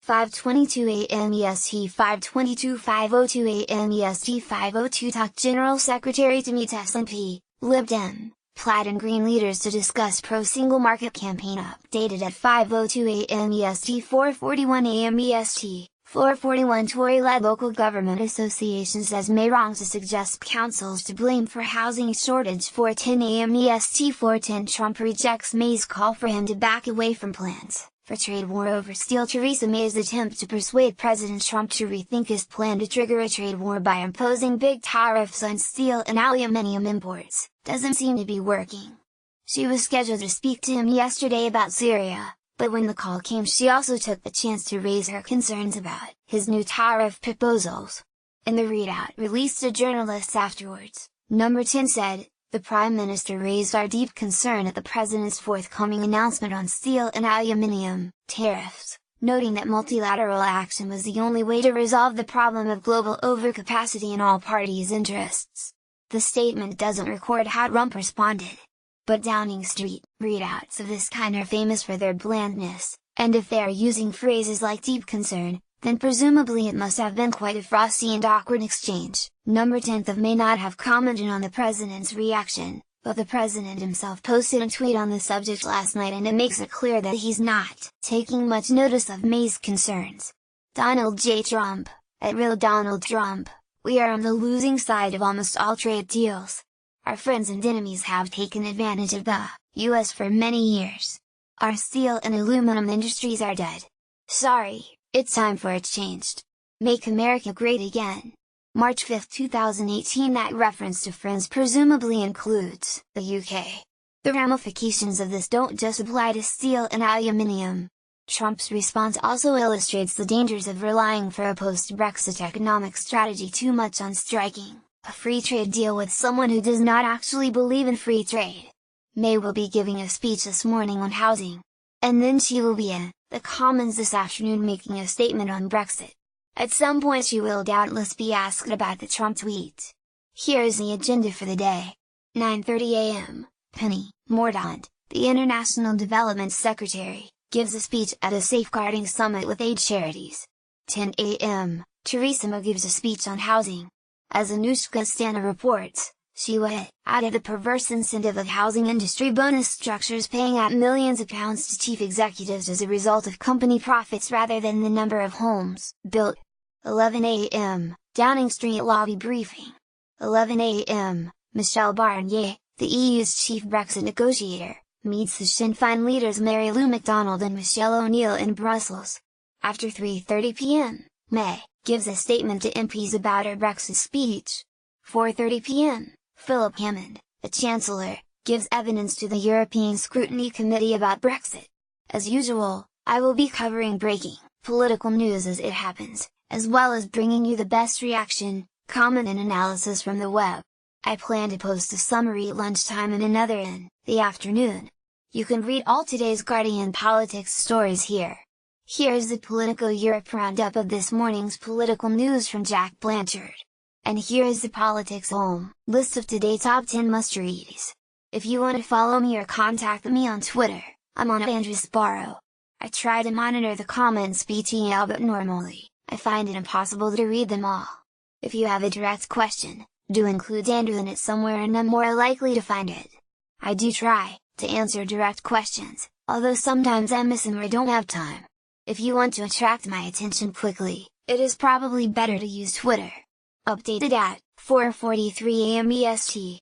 5:22 a.m. EST. 5:22 a.m. EST. 5:02 talk General Secretary to meet S&P, Lib Dem, Plaid and Green leaders to discuss pro-single market campaign updated at 5:02 a.m. EST. 4:41 a.m. EST. 4:41 Tory-led local government association says May wrong to suggest councils to blame for housing shortage. 4:10 a.m. EST. 4:10 Trump rejects May's call for him to back away from plans for trade war over steel. Theresa May's attempt to persuade President Trump to rethink his plan to trigger a trade war by imposing big tariffs on steel and aluminum imports doesn't seem to be working. She was scheduled to speak to him yesterday about Syria, but when the call came she also took the chance to raise her concerns about his new tariff proposals. In the readout released to journalists afterwards, Number 10 said, "The Prime Minister raised our deep concern at the President's forthcoming announcement on steel and aluminum tariffs, noting that multilateral action was the only way to resolve the problem of global overcapacity in all parties' interests." The statement doesn't record how Trump responded. But Downing Street readouts of this kind are famous for their blandness, and if they are using phrases like deep concern, then presumably it must have been quite a frosty and awkward exchange. Number 10 may not have commented on the president's reaction, but the president himself posted a tweet on the subject last night and it makes it clear that he's not taking much notice of May's concerns. Donald J. Trump, at Real Donald Trump, "We are on the losing side of almost all trade deals. Our friends and enemies have taken advantage of the US for many years. Our steel and aluminum industries are dead. Sorry, it's time for a change. Make America great again." March 5, 2018. That reference to friends presumably includes the UK. The ramifications of this don't just apply to steel and aluminum. Trump's response also illustrates the dangers of relying for a post-Brexit economic strategy too much on striking a free trade deal with someone who does not actually believe in free trade. May will be giving a speech this morning on housing. And then she will be in the Commons this afternoon making a statement on Brexit. At some point she will doubtless be asked about the Trump tweet. Here is the agenda for the day. 9:30 a.m., Penny Mordaunt, the International Development Secretary, gives a speech at a safeguarding summit with aid charities. 10 a.m., Theresa May gives a speech on housing. As Anushka Stana reports, she will hit at the perverse incentive of housing industry bonus structures paying out millions of pounds to chief executives as a result of company profits rather than the number of homes built. 11 a.m., Downing Street lobby briefing. 11 a.m., Michel Barnier, the EU's chief Brexit negotiator, meets the Sinn Féin leaders Mary Lou McDonald and Michelle O'Neill in Brussels. After 3:30 p.m., May gives a statement to MPs about her Brexit speech. 4:30 p.m., Philip Hammond, the Chancellor, gives evidence to the European Scrutiny Committee about Brexit. As usual, I will be covering breaking political news as it happens, as well as bringing you the best reaction, comment and analysis from the web. I plan to post a summary at lunchtime and another in the afternoon. You can read all today's Guardian Politics stories here. Here is the Politico Europe roundup of this morning's political news from Jack Blanchard. And here is the Politics Home list of today's top 10 must-reads. If you want to follow me or contact me on Twitter, I'm on @AndrewSparrow. I try to monitor the comments BTL but normally, I find it impossible to read them all. If you have a direct question, do include Andrew in it somewhere and I'm more likely to find it. I do try to answer direct questions, although sometimes I miss them or don't have time. If you want to attract my attention quickly, it is probably better to use Twitter. Updated at 4:43 a.m. EST.